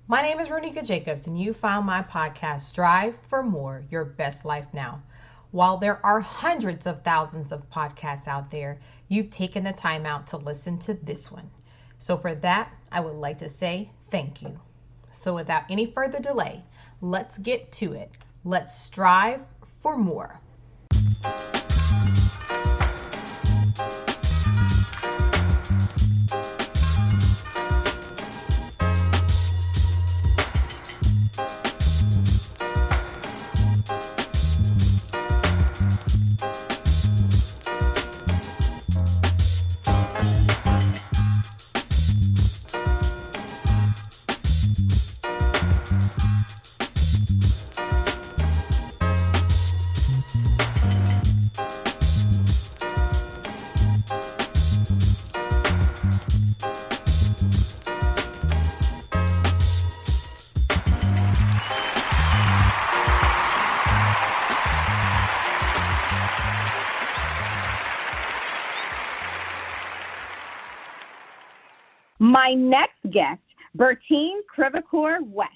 My name is Ronika Jacobs, and you found my podcast, Strive for More, Your Best Life Now. While there are hundreds of thousands of podcasts out there, you've taken the time out to listen to this one. So for that, I would like to say thank you. So without any further delay, let's get to it. Let's strive for more. My next guest, Berthine West,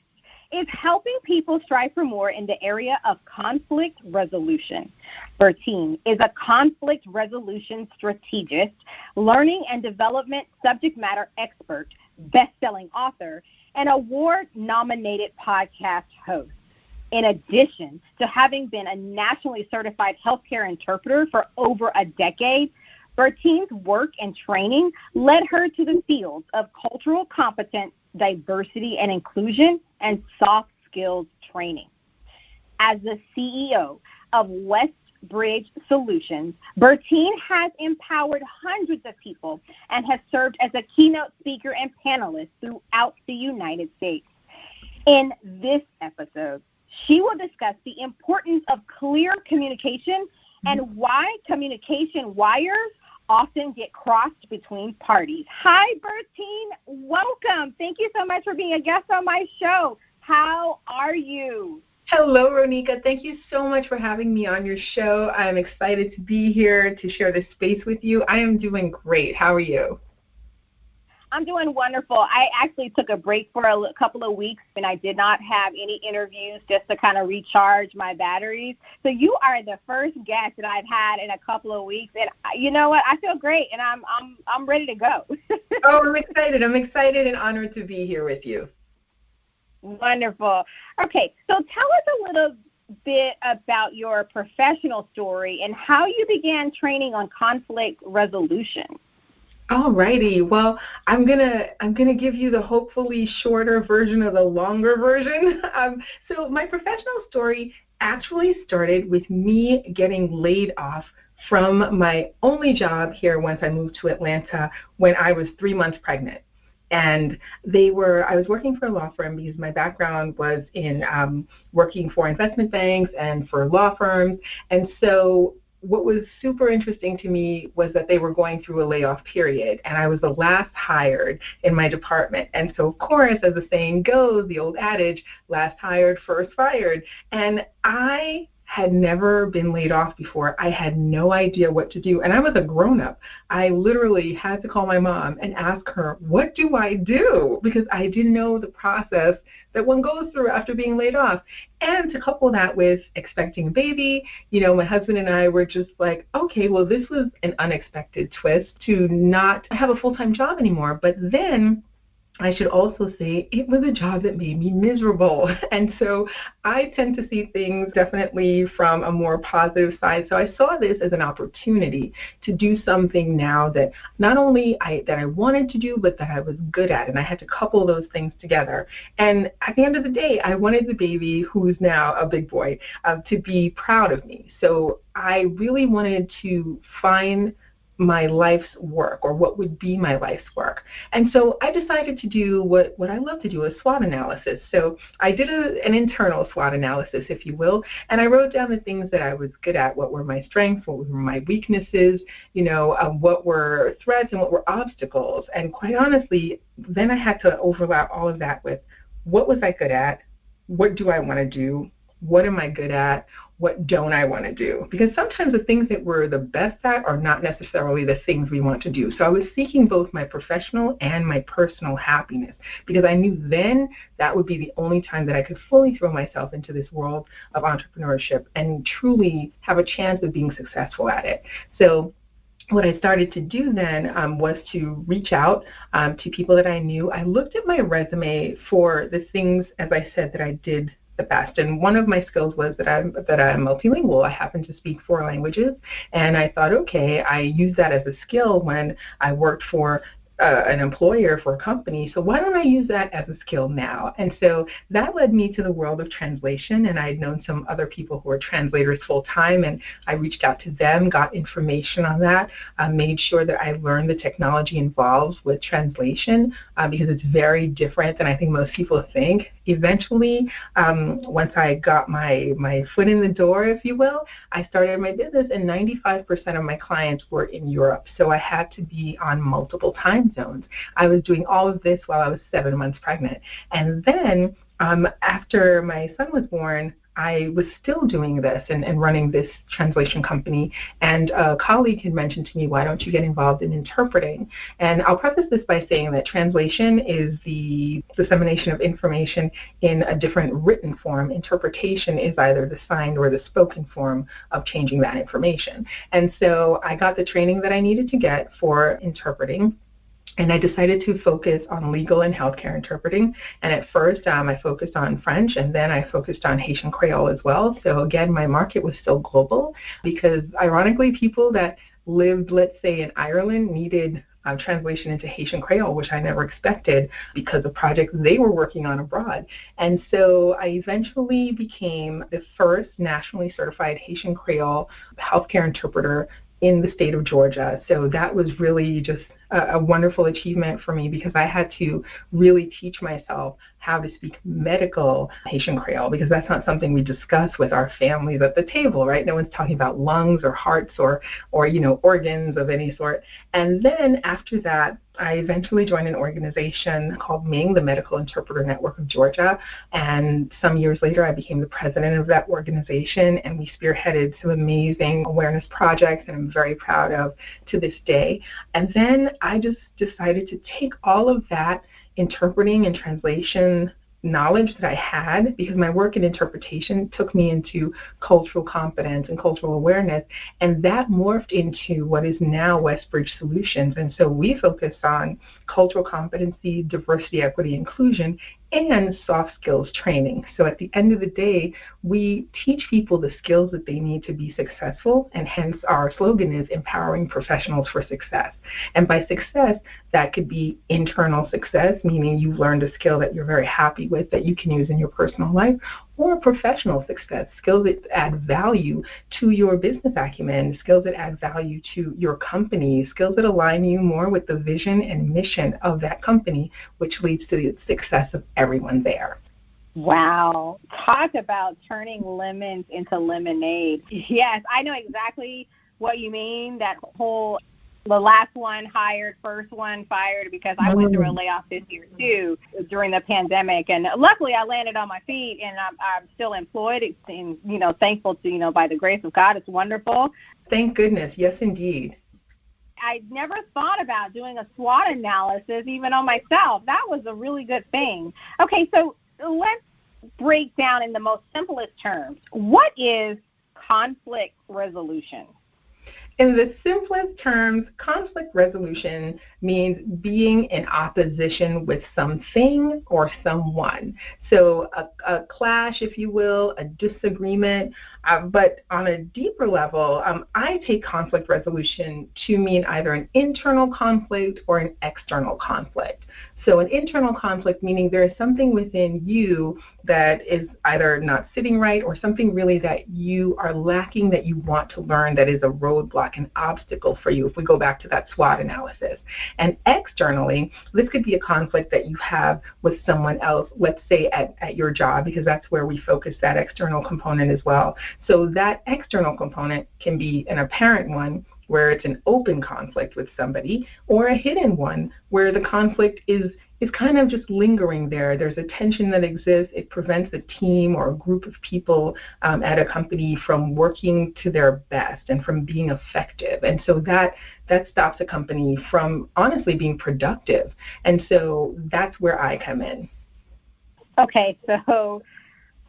is helping people strive for more in the area of conflict resolution. Berthine is a conflict resolution strategist, learning and development subject matter expert, best-selling author, and award-nominated podcast host. In addition to having been a nationally certified healthcare interpreter for over a decade, Berthine's work and training led her to the fields of cultural competence, diversity and inclusion, and soft skills training. As the CEO of Westbridge Solutions, Berthine has empowered hundreds of people and has served as a keynote speaker and panelist throughout the United States. In this episode, she will discuss the importance of clear communication and why communication wires often get crossed between parties. Hi, Berthine. Welcome. Thank you so much for being a guest on my show. How are you? Hello, Ronika. Thank you so much for having me on your show. I'm excited to be here to share this space with you. I am doing great. How are you? I'm doing wonderful. I actually took a break for a couple of weeks, and I did not have any interviews just to kind of recharge my batteries. So you are the first guest that I've had in a couple of weeks, and you know what? I feel great, and I'm ready to go. Oh, I'm excited. I'm excited and honored to be here with you. Wonderful. Okay, so tell us a little bit about your professional story and how you began training on conflict resolution. All righty. Well, I'm gonna give you the hopefully shorter version of the longer version. So my professional story actually started with me getting laid off from my only job here once I moved to Atlanta when I was 3 months pregnant. And I was working for a law firm because my background was in working for investment banks and for law firms. And so what was super interesting to me was that they were going through a layoff period, and I was the last hired in my department. And so, of course, as the saying goes, the old adage, last hired, first fired. And I had never been laid off before. I had no idea what to do, and I was a grown-up. I literally had to call my mom and ask her, what do I do? Because I didn't know the process that one goes through after being laid off. And to couple that with expecting a baby, my husband and I were just like, okay, well, this was an unexpected twist to not have a full-time job anymore. But then I should also say it was a job that made me miserable. And so I tend to see things definitely from a more positive side. So I saw this as an opportunity to do something now that not only I wanted to do, but that I was good at. And I had to couple those things together. And at the end of the day, I wanted the baby, who's now a big boy, to be proud of me. So I really wanted to find my life's work, or what would be my life's work. And so I decided to do what I love to do, a SWOT analysis. So I did an internal SWOT analysis, if you will, and I wrote down the things that I was good at, what were my strengths, what were my weaknesses, what were threats and what were obstacles. And quite honestly, then I had to overlap all of that with what was I good at, what do I want to do, what am I good at, what don't I want to do? Because sometimes the things that we're the best at are not necessarily the things we want to do. So I was seeking both my professional and my personal happiness, because I knew then that would be the only time that I could fully throw myself into this world of entrepreneurship and truly have a chance of being successful at it. So what I started to do then was to reach out to people that I knew. I looked at my resume for the things, as I said, that I did the best. And one of my skills was that I'm multilingual. I happen to speak 4 languages. And I thought, okay, I use that as a skill when I worked for an employer for a company, so why don't I use that as a skill now? And so that led me to the world of translation, and I'd known some other people who were translators full time, and I reached out to them, got information on that, made sure that I learned the technology involved with translation, because it's very different than I think most people think. Eventually, once I got my foot in the door, if you will, I started my business, and 95% of my clients were in Europe, so I had to be on multiple time zones. I was doing all of this while I was 7 months pregnant. And then after my son was born, I was still doing this and running this translation company. And a colleague had mentioned to me, why don't you get involved in interpreting? And I'll preface this by saying that translation is the dissemination of information in a different written form. Interpretation is either the signed or the spoken form of changing that information. And so I got the training that I needed to get for interpreting. And I decided to focus on legal and healthcare interpreting. And at first, I focused on French, and then I focused on Haitian Creole as well. So again, my market was still global, because ironically, people that lived, let's say, in Ireland needed translation into Haitian Creole, which I never expected because of projects they were working on abroad. And so I eventually became the first nationally certified Haitian Creole healthcare interpreter in the state of Georgia. So that was really just a wonderful achievement for me, because I had to really teach myself how to speak medical Haitian Creole, because that's not something we discuss with our families at the table, right? No one's talking about lungs or hearts or organs of any sort. And then after that, I eventually joined an organization called MING, the Medical Interpreter Network of Georgia. And some years later, I became the president of that organization, and we spearheaded some amazing awareness projects that I'm very proud of to this day. And then I just decided to take all of that interpreting and translation knowledge that I had, because my work in interpretation took me into cultural competence and cultural awareness, and that morphed into what is now Westbridge Solutions. And so we focus on cultural competency, diversity, equity, inclusion, and soft skills training. So at the end of the day, we teach people the skills that they need to be successful, and hence our slogan is empowering professionals for success. And by success, that could be internal success, meaning you've learned a skill that you're very happy with that you can use in your personal life, or professional success, skills that add value to your business acumen, skills that add value to your company, skills that align you more with the vision and mission of that company, which leads to the success of everyone there. Wow. Talk about turning lemons into lemonade. Yes, I know exactly what you mean, that whole the last one hired, first one fired, because I went through a layoff this year too during the pandemic, and luckily I landed on my feet, and I'm still employed, and thankful to by the grace of God. It's wonderful. Thank goodness. Yes, indeed. I never thought about doing a SWOT analysis even on myself. That was a really good thing. Okay, so let's break down in the most simplest terms. What is conflict resolution? In the simplest terms, conflict resolution means being in opposition with something or someone. So a clash, if you will, a disagreement. But on a deeper level, I take conflict resolution to mean either an internal conflict or an external conflict. So an internal conflict, meaning there is something within you that is either not sitting right, or something really that you are lacking that you want to learn, that is a roadblock, an obstacle for you, if we go back to that SWOT analysis. And externally, this could be a conflict that you have with someone else, let's say at your job, because that's where we focus that external component as well. So that external component can be an apparent one, where it's an open conflict with somebody, or a hidden one where the conflict is is kind of just lingering there. There's a tension that exists. It prevents a team or a group of people at a company from working to their best and from being effective. And so that stops a company from honestly being productive. And so that's where I come in. Okay, so,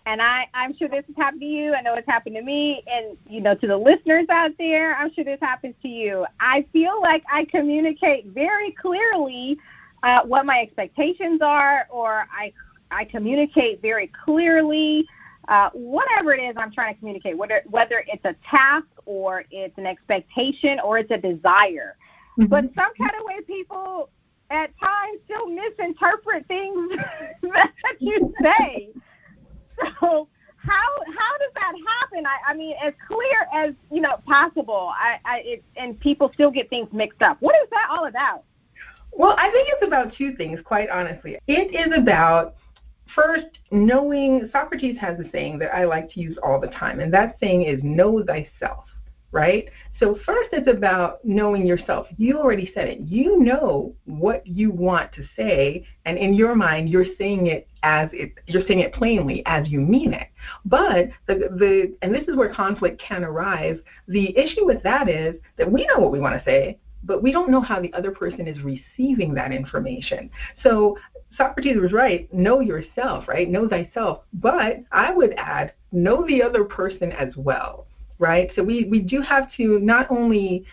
and I'm sure this has happened to you. I know it's happened to me, and, to the listeners out there, I'm sure this happens to you. I feel like I communicate very clearly what my expectations are, or I communicate very clearly whatever it is I'm trying to communicate, whether it's a task or it's an expectation or it's a desire. Mm-hmm. But some kind of way people at times still misinterpret things that you say. So how does that happen? I mean, as clear as possible. And people still get things mixed up. What is that all about? Well, I think it's about two things, quite honestly. It is about, first, knowing. Socrates has a saying that I like to use all the time, and that saying is know thyself, right? So first, it's about knowing yourself. You already said it. You know what you want to say, and in your mind, you're saying it you're saying it plainly as you mean it. But and this is where conflict can arise. The issue with that is that we know what we want to say, but we don't know how the other person is receiving that information. So Socrates was right. Know yourself, right? Know thyself. But I would add, know the other person as well. Right? So we do have to not only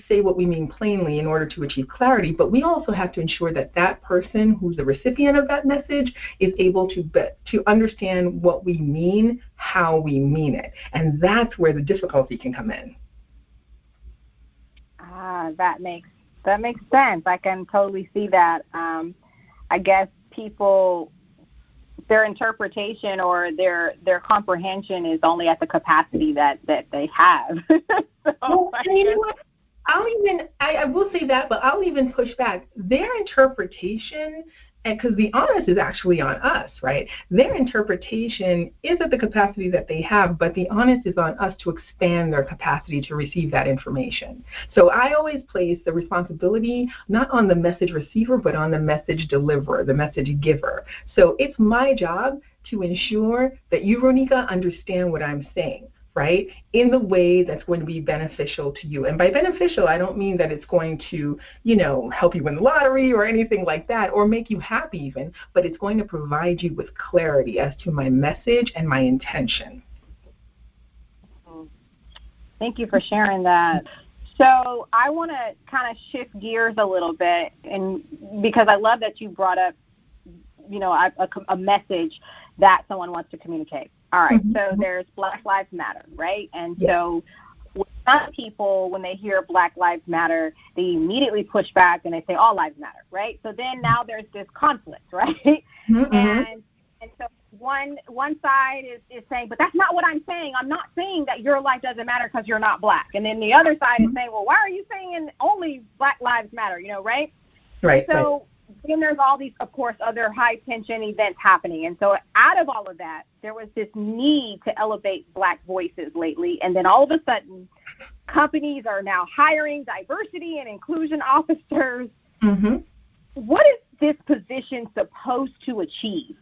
say what we mean plainly in order to achieve clarity, but we also have to ensure that that person who's the recipient of that message is able to understand what we mean, how we mean it. And that's where the difficulty can come in. That makes sense. I can totally see that. I guess people, their interpretation or their comprehension is only at the capacity that they have. Well, you know what? I will say that, but I'll even push back. Their interpretation, and because the onus is actually on us, right? Their interpretation is at the capacity that they have, but the onus is on us to expand their capacity to receive that information. So I always place the responsibility not on the message receiver, but on the message deliverer, the message giver. So it's my job to ensure that you, Ronika, understand what I'm saying, right, in the way that's going to be beneficial to you. And by beneficial, I don't mean that it's going to, help you win the lottery or anything like that, or make you happy even, but it's going to provide you with clarity as to my message and my intention. Thank you for sharing that. So I want to kind of shift gears a little bit, and because I love that you brought up, a message that someone wants to communicate. All right, so there's Black Lives Matter, right? And so some people, when they hear Black Lives Matter, they immediately push back and they say all lives matter, right? So then now there's this conflict, right? And so one side is saying, but that's not what I'm saying. I'm not saying that your life doesn't matter because you're not Black. And then the other side is saying, well, why are you saying only Black Lives Matter, right? Right. So then there's all these, of course, other high-tension events happening. And so out of all of that, there was this need to elevate Black voices lately. And then all of a sudden, companies are now hiring diversity and inclusion officers. What is this position supposed to achieve?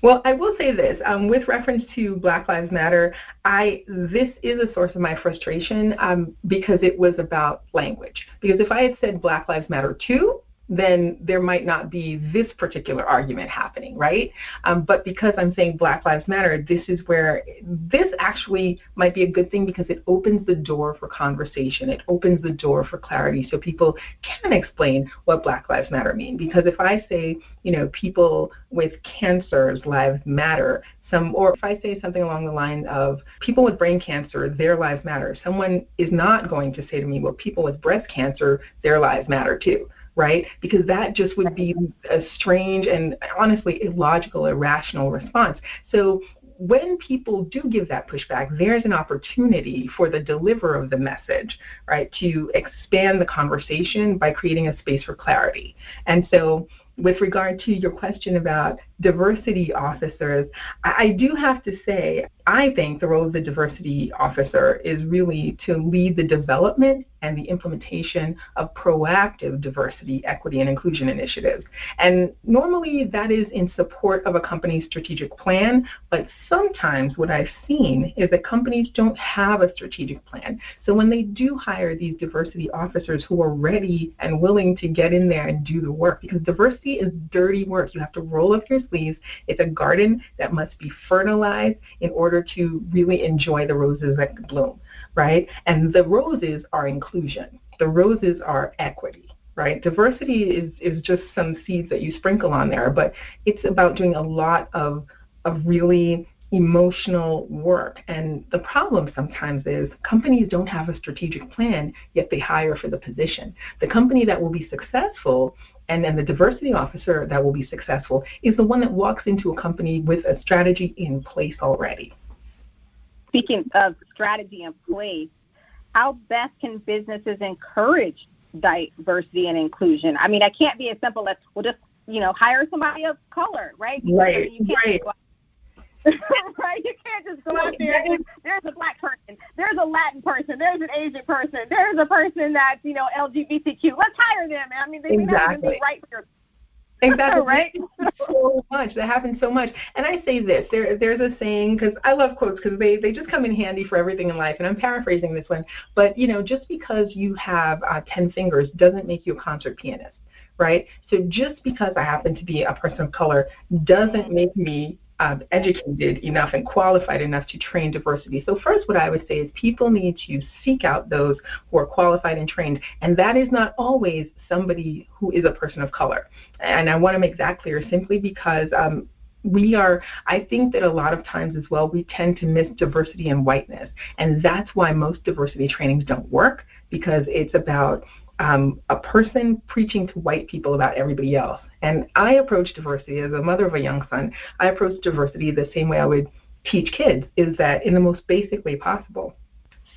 Well, I will say this, with reference to Black Lives Matter, this is a source of my frustration because it was about language. Because if I had said Black Lives Matter too, then there might not be this particular argument happening, right? But because I'm saying Black Lives Matter, this is where this actually might be a good thing because it opens the door for conversation. It opens the door for clarity so people can explain what Black Lives Matter mean. Because if I say, people with cancer's lives matter, or if I say something along the line of people with brain cancer, their lives matter, someone is not going to say to me, well, people with breast cancer, their lives matter too. Right? Because that just would be a strange and honestly illogical, irrational response. So when people do give that pushback, there's an opportunity for the deliverer of the message, right, to expand the conversation by creating a space for clarity. And so with regard to your question about diversity officers, I do have to say I think the role of the diversity officer is really to lead the development and the implementation of proactive diversity, equity, and inclusion initiatives. And normally that is in support of a company's strategic plan, but sometimes what I've seen is that companies don't have a strategic plan. So when they do hire these diversity officers who are ready and willing to get in there and do the work, because diversity is dirty work. You have to roll up your sleeves. It's a garden that must be fertilized in order to really enjoy the roses that bloom, right? And the roses are inclusion. The roses are equity, right? Diversity is just some seeds that you sprinkle on there, but it's about doing a lot of really emotional work. And the problem sometimes is companies don't have a strategic plan, yet they hire for the position. The company that will be successful and then the diversity officer that will be successful is the one that walks into a company with a strategy in place already. Speaking of strategy in place, how best can businesses encourage diversity and inclusion? I mean, it can't be as simple as, well, just, hire somebody of color, right? Right, right. Right? You can't just go out there and there's a black person, there's a Latin person, there's an Asian person, there's a person that's, LGBTQ. Let's hire them. I mean, they may not even be right for your Exactly. Right? So much. That happens so much. And I say this, there's a saying, because I love quotes because they just come in handy for everything in life, and I'm paraphrasing this one, but, just because you have 10 fingers doesn't make you a concert pianist, right? So just because I happen to be a person of color doesn't make me educated enough and qualified enough to train diversity. So first, what I would say is people need to seek out those who are qualified and trained, and that is not always somebody who is a person of color. And I want to make that clear simply because I think that a lot of times as well, we tend to miss diversity and whiteness, and that's why most diversity trainings don't work, because it's about a person preaching to white people about everybody else. And I approach diversity as a mother of a young son. I approach diversity the same way I would teach kids, is that in the most basic way possible.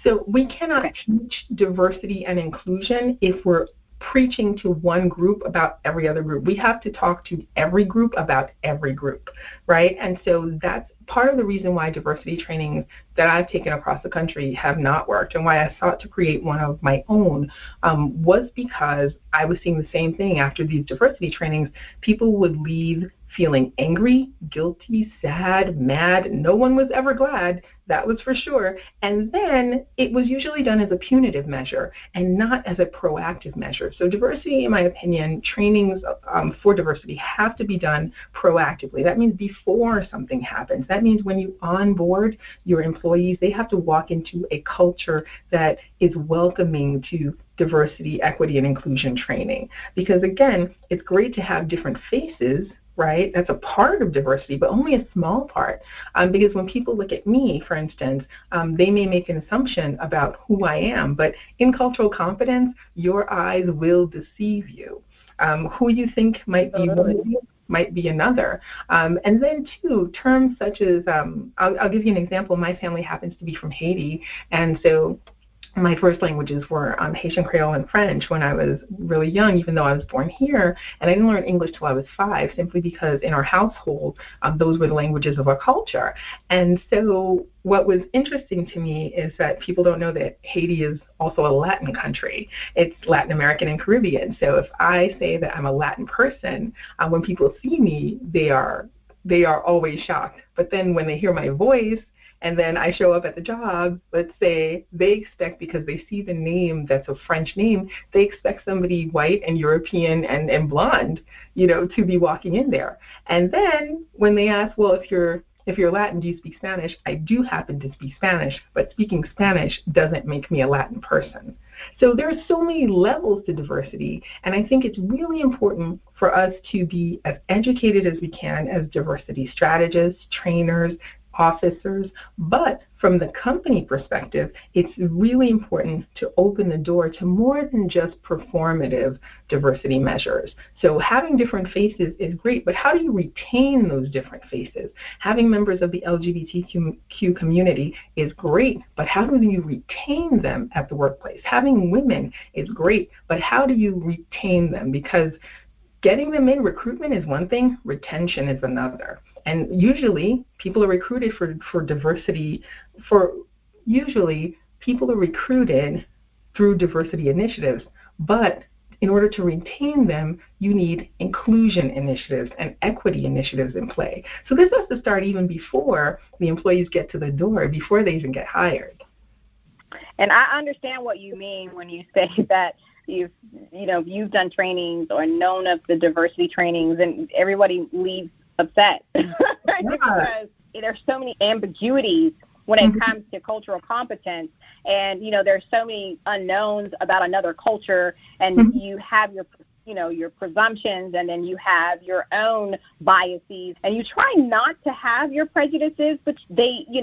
So we cannot teach diversity and inclusion if we're preaching to one group about every other group. We have to talk to every group about every group, right? And so that's part of the reason why diversity trainings that I've taken across the country have not worked, and why I sought to create one of my own was because I was seeing the same thing after these diversity trainings. People would leave feeling angry, guilty, sad, mad. No one was ever glad, that was for sure. And then it was usually done as a punitive measure and not as a proactive measure. So diversity, in my opinion, trainings for diversity have to be done proactively. That means before something happens. That means when you onboard your employees, they have to walk into a culture that is welcoming to diversity, equity, and inclusion training. Because again, it's great to have different faces, right? That's a part of diversity, but only a small part. Because when people look at me, for instance, they may make an assumption about who I am, but in cultural competence, your eyes will deceive you. Who you think might be one of you might be another. And then, too, terms such as, I'll give you an example. My family happens to be from Haiti, and so my first languages were Haitian Creole and French when I was really young, even though I was born here. And I didn't learn English till I was 5, simply because in our household, those were the languages of our culture. And so what was interesting to me is that people don't know that Haiti is also a Latin country. It's Latin American and Caribbean. So if I say that I'm a Latin person, when people see me, they are always shocked. But then when they hear my voice, and then I show up at the job, let's say they expect, because they see the name that's a French name, they expect somebody white and European and blonde, to be walking in there. And then when they ask, well, if you're Latin, do you speak Spanish? I do happen to speak Spanish, but speaking Spanish doesn't make me a Latin person. So there are so many levels to diversity, and I think it's really important for us to be as educated as we can as diversity strategists, trainers, officers, but from the company perspective, it's really important to open the door to more than just performative diversity measures. So having different faces is great, but how do you retain those different faces? Having members of the LGBTQ community is great, but how do you retain them at the workplace? Having women is great, but how do you retain them? Because getting them in recruitment is one thing, retention is another. And usually people are recruited for diversity, usually people are recruited through diversity initiatives, but in order to retain them, you need inclusion initiatives and equity initiatives in play. So this has to start even before the employees get to the door, before they even get hired. And I understand what you mean when you say that you've done trainings or known of the diversity trainings, and everybody leaves upset because there's so many ambiguities when it comes to cultural competence, and there's so many unknowns about another culture, and you have your presumptions, and then you have your own biases, and you try not to have your prejudices, but you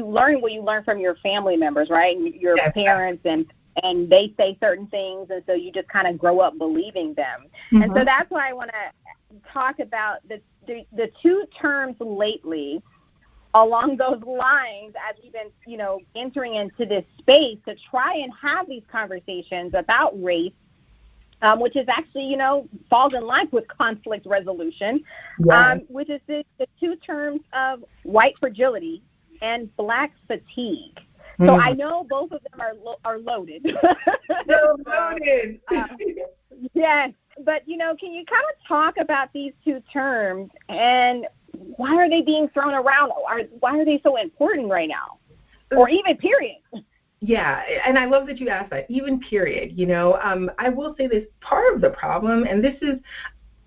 learn what you learn from your family members, right? Your parents, and they say certain things, and so you just kind of grow up believing them. And so that's why I want to talk about the two terms lately along those lines, as we've been, entering into this space to try and have these conversations about race, which is actually, falls in line with conflict resolution, which is the two terms of white fragility and black fatigue. So I know both of them are loaded. They're loaded. Yes, but, can you kind of talk about these two terms and why are they being thrown around? Why are they so important right now? Or even period? Yeah, and I love that you asked that, even period. I will say this, part of the problem, and this is,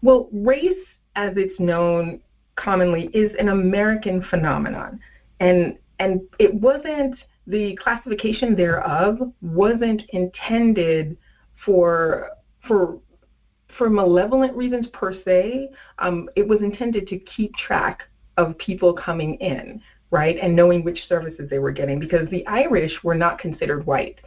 race as it's known commonly is an American phenomenon. And it wasn't, the classification thereof wasn't intended for malevolent reasons per se. It was intended to keep track of people coming in, right, and knowing which services they were getting, because the Irish were not considered white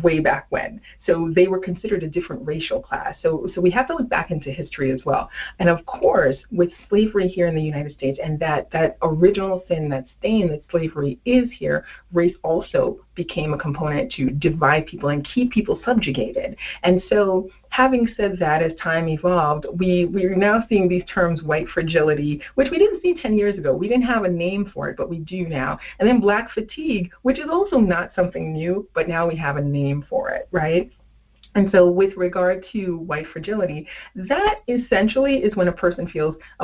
way back when. So they were considered a different racial class. So we have to look back into history as well. And of course, with slavery here in the United States and that original sin, that stain that slavery is here, race also became a component to divide people and keep people subjugated. And so having said that, as time evolved, we're now seeing these terms, white fragility, which we didn't see 10 years ago. We didn't have a name for it, but we do now. And then black fatigue, which is also not something new, but now we have a name for it, right? And so with regard to white fragility, that essentially is when a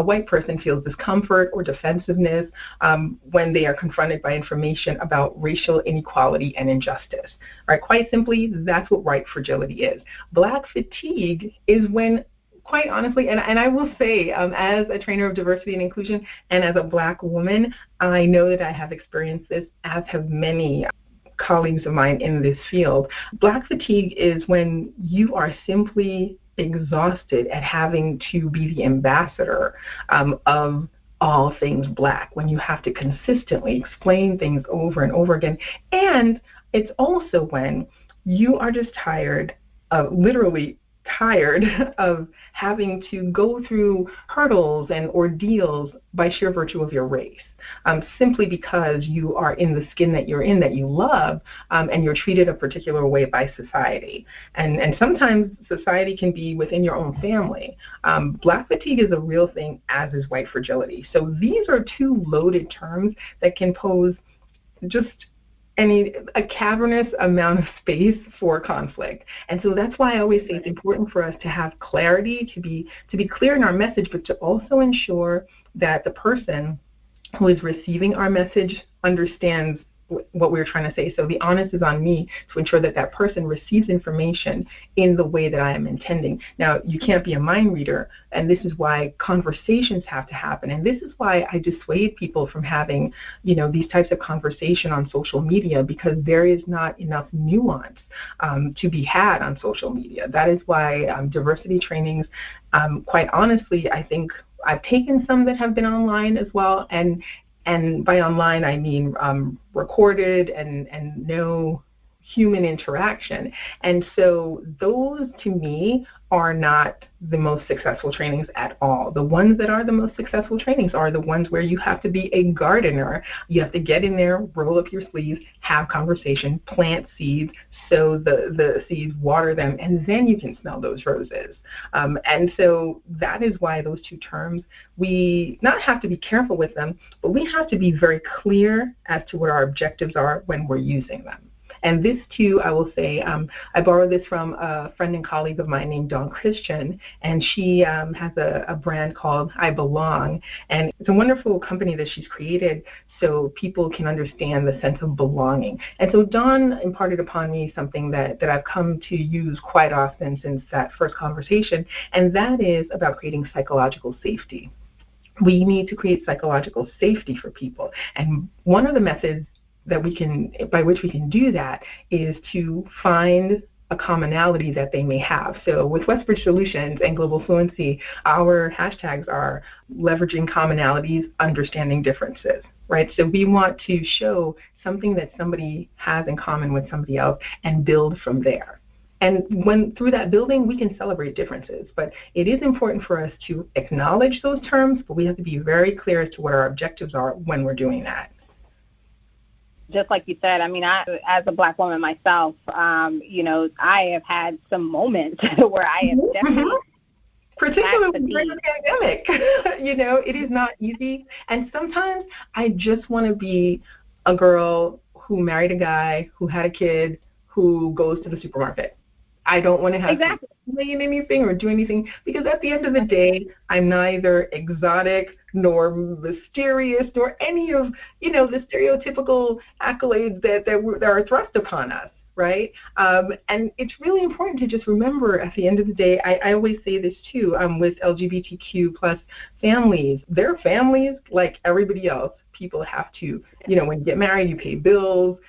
white person feels discomfort or defensiveness when they are confronted by information about racial inequality and injustice. Right? Quite simply, that's what white fragility is. Black fatigue is when, quite honestly, and I will say, as a trainer of diversity and inclusion and as a black woman, I know that I have experienced this, as have many colleagues of mine in this field. Black fatigue is when you are simply exhausted at having to be the ambassador of all things black, when you have to consistently explain things over and over again. And it's also when you are just literally tired of having to go through hurdles and ordeals by sheer virtue of your race, simply because you are in the skin that you're in, that you love, and you're treated a particular way by society. And sometimes society can be within your own family. Black fatigue is a real thing, as is white fragility. So these are two loaded terms that can pose just a cavernous amount of space for conflict. And so that's why I always say it's important for us to have clarity, to be clear in our message, but to also ensure that the person who is receiving our message understands what we're trying to say. So the onus is on me to ensure that that person receives information in the way that I am intending. Now, you can't be a mind reader, and this is why conversations have to happen. And this is why I dissuade people from having, these types of conversation on social media, because there is not enough nuance to be had on social media. That is why diversity trainings, quite honestly, I think I've taken some that have been online as well, and by online I mean recorded and no human interaction. And so those, to me, are not the most successful trainings at all. The ones that are the most successful trainings are the ones where you have to be a gardener. You have to get in there, roll up your sleeves, have conversation, plant seeds, sow the seeds, water them, and then you can smell those roses. And so that is why those two terms, we not have to be careful with them, but we have to be very clear as to what our objectives are when we're using them. And this, too, I will say, I borrowed this from a friend and colleague of mine named Dawn Christian, and she has a brand called I Belong. And it's a wonderful company that she's created so people can understand the sense of belonging. And so Dawn imparted upon me something that I've come to use quite often since that first conversation, and that is about creating psychological safety. We need to create psychological safety for people. And one of the methods that by which we can do that is to find a commonality that they may have. So with Westbridge Solutions and Global Fluency, our hashtags are leveraging commonalities, understanding differences, right? So we want to show something that somebody has in common with somebody else and build from there. And when through that building, we can celebrate differences. But it is important for us to acknowledge those terms, but we have to be very clear as to what our objectives are when we're doing that. Just like you said, I mean, as a Black woman myself, I have had some moments where I have definitely, particularly during the pandemic, it is not easy. And sometimes I just want to be a girl who married a guy, who had a kid, who goes to the supermarket. I don't want to have to explain anything or do anything, because at the end of the day, I'm neither exotic nor mysterious nor any of, the stereotypical accolades that are thrust upon us, right? And it's really important to just remember at the end of the day, I always say this too, with LGBTQ plus families, they're families like everybody else. People have to, when you get married, you pay bills,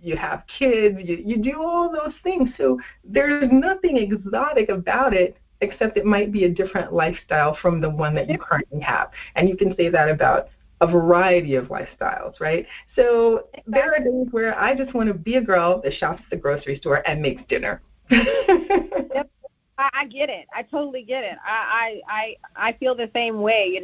you have kids, you do all those things. So there's nothing exotic about it, except it might be a different lifestyle from the one that you currently have. And you can say that about a variety of lifestyles, right? So there are days where I just want to be a girl that shops at the grocery store and makes dinner. Yep. I get it. I totally get it. I feel the same way.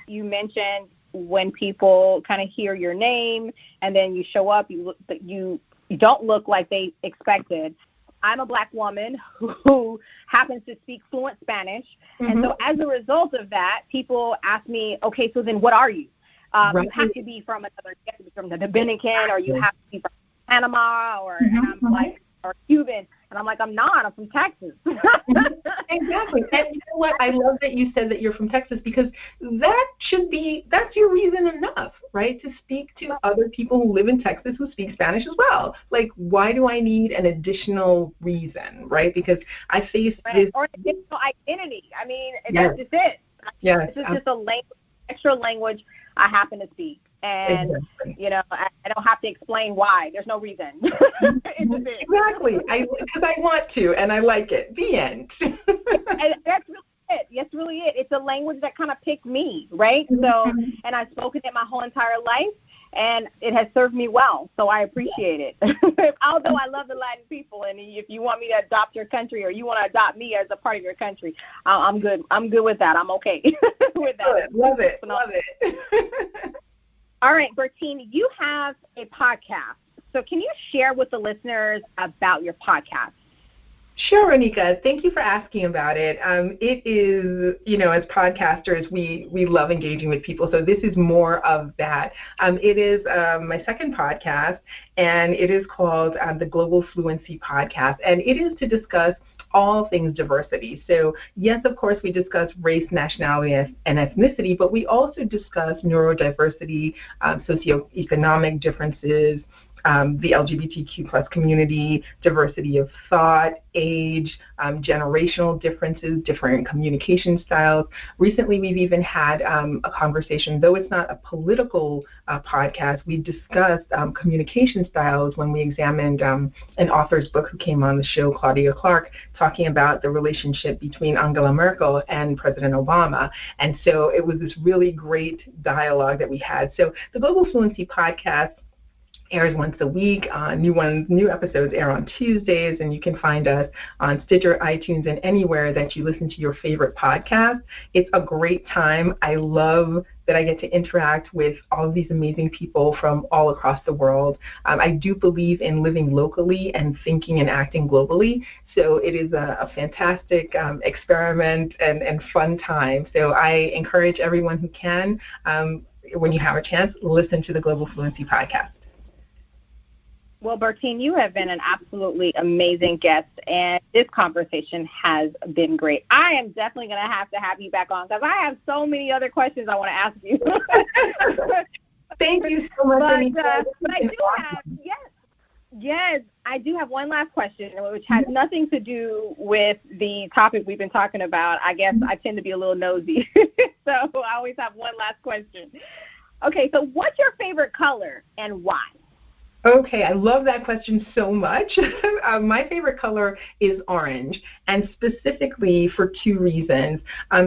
You mentioned when people kind of hear your name and then you show up, you don't look like they expected. I'm a Black woman who happens to speak fluent Spanish. Mm-hmm. And so as a result of that, people ask me, okay, so then what are you? Right. You have to be from the Dominican, or you have to be from Panama, or and I'm like, or Cuban. And I'm like, I'm not. I'm from Texas. Exactly. And you know what? I love that you said that you're from Texas, because that's your reason enough, right? To speak to other people who live in Texas who speak Spanish as well. Like, why do I need an additional reason, right? Because I face this. Or an additional identity. I mean, that's just it. Yes. This is just a extra language I happen to speak. And, I don't have to explain why. There's no reason. Exactly. Because I want to, and I like it. The end. And that's really it. That's really it. It's a language that kind of picked me, right? So, and I've spoken it my whole entire life, and it has served me well. So I appreciate it. Although I love the Latin people, and if you want me to adopt your country, or you want to adopt me as a part of your country, I'm good. I'm good with that. I'm okay with that. Love it. All right, Berthine, you have a podcast. So can you share with the listeners about your podcast? Sure, Anika. Thank you for asking about it. It is, as podcasters, we love engaging with people. So this is more of that. It is my second podcast, and it is called the Global Fluency Podcast. And it is to discuss all things diversity. So yes, of course, we discuss race, nationality, and ethnicity, but we also discuss neurodiversity, socioeconomic differences, the LGBTQ plus community, diversity of thought, age, generational differences, different communication styles. Recently, we've even had a conversation, though it's not a political podcast, we discussed communication styles when we examined an author's book who came on the show, Claudia Clark, talking about the relationship between Angela Merkel and President Obama. And so it was this really great dialogue that we had. So the Global Fluency Podcast airs once a week. New episodes air on Tuesdays, and you can find us on Stitcher, iTunes, and anywhere that you listen to your favorite podcast. It's a great time. I love that I get to interact with all of these amazing people from all across the world. I do believe in living locally and thinking and acting globally. So it is a fantastic experiment and fun time. So I encourage everyone who can, when you have a chance, listen to the Global Fluency podcast. Well, Berthine, you have been an absolutely amazing guest, and this conversation has been great. I am definitely going to have you back on because I have so many other questions I want to ask you. Thank you so much. But I do have, yes, I do have one last question, which has nothing to do with the topic we've been talking about. I guess I tend to be a little nosy, so I always have one last question. Okay, so what's your favorite color and why? Okay, I love that question so much. My favorite color is orange, and specifically for two reasons.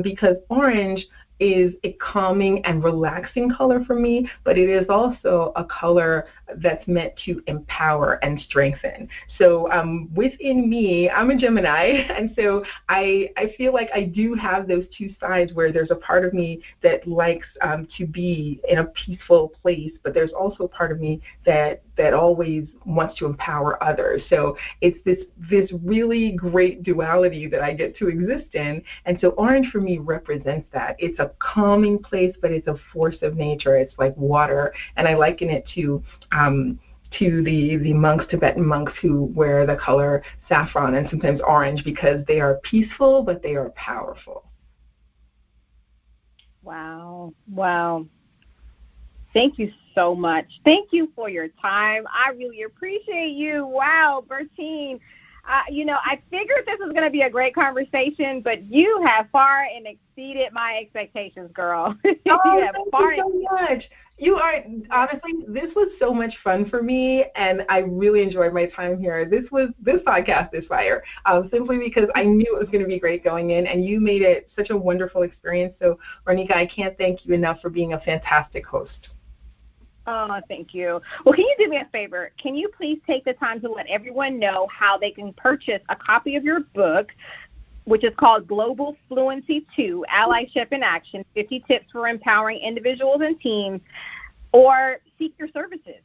Because orange is a calming and relaxing color for me, but it is also a color that's meant to empower and strengthen. So within me, I'm a Gemini, and so I feel like I do have those two sides where there's a part of me that likes to be in a peaceful place, but there's also a part of me that always wants to empower others. So it's this really great duality that I get to exist in, and so orange for me represents that. It's a calming place, but it's a force of nature. It's like water, and I liken it to the monks, Tibetan monks, who wear the color saffron and sometimes orange because they are peaceful, but they are powerful. Wow. Thank you so much. Thank you for your time. I really appreciate you. Wow, Berthine. I figured this was going to be a great conversation, but you have far and exceeded my expectations, girl. Thank you so much. You are, honestly, this was so much fun for me, and I really enjoyed my time here. This podcast is fire, simply because I knew it was going to be great going in, and you made it such a wonderful experience. So, Ronika, I can't thank you enough for being a fantastic host. Oh, thank you. Well, can you do me a favor? Can you please take the time to let everyone know how they can purchase a copy of your book, which is called Global Fluency 2, Allyship in Action, 50 Tips for Empowering Individuals and Teams, or seek your services?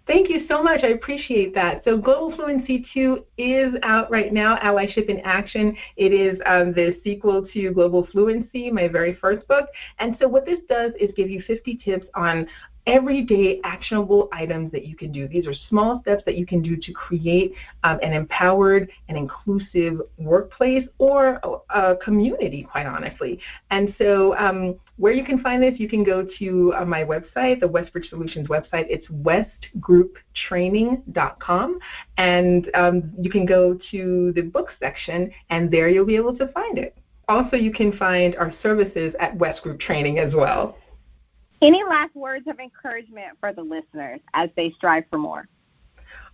Thank you so much. I appreciate that. So Global Fluency 2 is out right now, Allyship in Action. It is the sequel to Global Fluency, my very first book. And so what this does is give you 50 tips on everyday actionable items that you can do. These are small steps that you can do to create an empowered and inclusive workplace or a community, quite honestly. And so where you can find this, you can go to my website, the Westbridge Solutions website. It's westgrouptraining.com. And you can go to the book section, and there you'll be able to find it. Also, you can find our services at West Group Training as well. Any last words of encouragement for the listeners as they strive for more?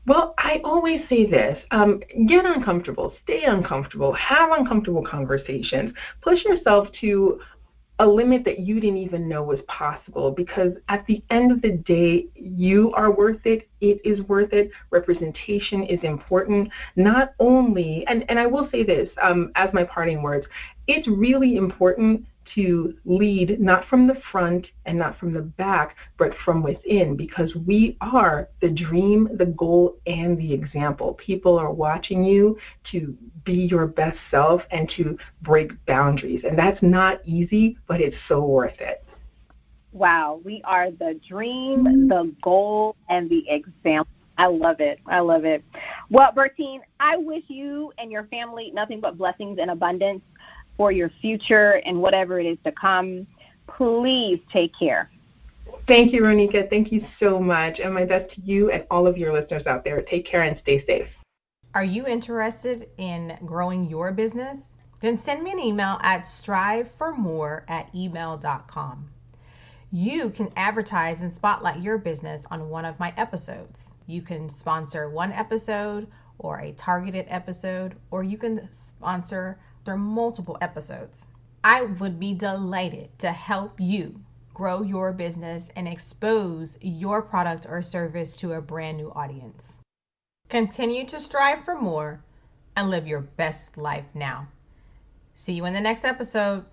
Well, I always say this, get uncomfortable, stay uncomfortable, have uncomfortable conversations, push yourself to a limit that you didn't even know was possible, because at the end of the day, you are worth it. It is worth it. Representation is important. Not only, and I will say this as my parting words, it's really important to lead not from the front and not from the back, but from within, because we are the dream, the goal, and the example. People are watching you to be your best self and to break boundaries. And that's not easy, but it's so worth it. Wow, we are the dream, the goal, and the example. I love it. I love it. Well, Berthine, I wish you and your family nothing but blessings and abundance for your future and whatever it is to come. Please take care. Thank you, Ronika. Thank you so much. And my best to you and all of your listeners out there. Take care and stay safe. Are you interested in growing your business? Then send me an email at striveformore@email.com. You can advertise and spotlight your business on one of my episodes. You can sponsor one episode or a targeted episode, or you can sponsor multiple episodes. I would be delighted to help you grow your business and expose your product or service to a brand new audience. Continue to strive for more and live your best life now. See you in the next episode.